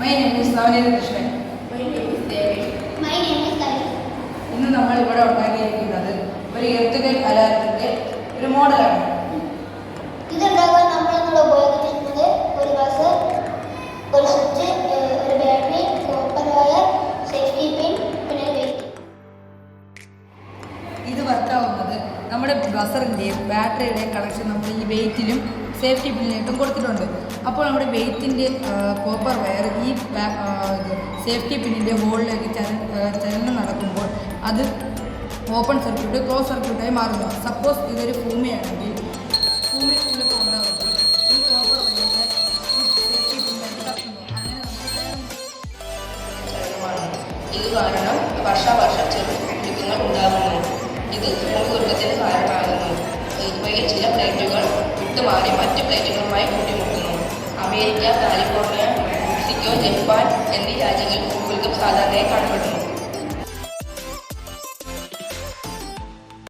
My name is Navneet Krishnan. My name is David. My name is Kali. ഇന്ന് നമ്മൾ ഇവിടെ ഉണ്ടാക്കിയിരിക്കുന്നത് ഒരു എർത്തുകേറ്റ് അലാറത്തിന്റെ ഒരു മോഡലാണ്. ഇതുണ്ടാക്കാൻ നമ്മൾ ഉപയോഗിക്കുന്നത് ഒരു ബസ്, ഒരു സ്വിച്ച്, ഒരു battery, copper wire, safety pin, പിന്നെ ഒരു വെയിറ്റ്. ഇത് വർക്കാവുന്നത് നമ്മുടെ ബസറിൻ്റെയും ബാറ്ററിയുടെയും കണക്ഷൻ നമ്മൾ ഈ വെയിറ്റിലും സേഫ്റ്റി പിന്നിലായിട്ടും കൊടുത്തിട്ടുണ്ട്. അപ്പോൾ നമ്മുടെ വെയിറ്റിൻ്റെ കോപ്പർ വയർ ഈ സേഫ്റ്റി പിന്നിൻ്റെ ഹോളിലേക്ക് ചലനം നടക്കുമ്പോൾ അത് ഓപ്പൺ സർക്യൂട്ട് ക്ലോസ് സർക്യൂട്ടായി മാറുന്നു. സപ്പോസ് ഇതൊരു ഭൂമിയാണെങ്കിൽ ഭൂമി ഉള്ളിപ്പോൾ ഉണ്ടാകുമ്പോൾ ഈ കോപ്പർ വയറിൻ്റെ സേഫ്റ്റി പിന്നിലേക്ക് തട്ടുന്നു. അങ്ങനെ ഇത് കാരണം വർഷാവർഷം ചെറു ദുഃഖങ്ങൾ ഉണ്ടാകുന്നു. ഇത് ദുഃഖത്തിന് കാരണമാകുന്നു. ഇവയിൽ ചില പ്ലേറ്റുകൾ വിട്ടുമാറി മറ്റ് പ്ലേറ്റുകളുമായി കൂട്ടിമുട്ടുന്നു. അമേരിക്ക, കാലിഫോർണിയ, മെക്സിക്കോ, ജപ്പാൻ എന്നീ രാജ്യങ്ങളിൽ ഭൂകമ്പം സാധാരണയായി കാണപ്പെടുന്നു.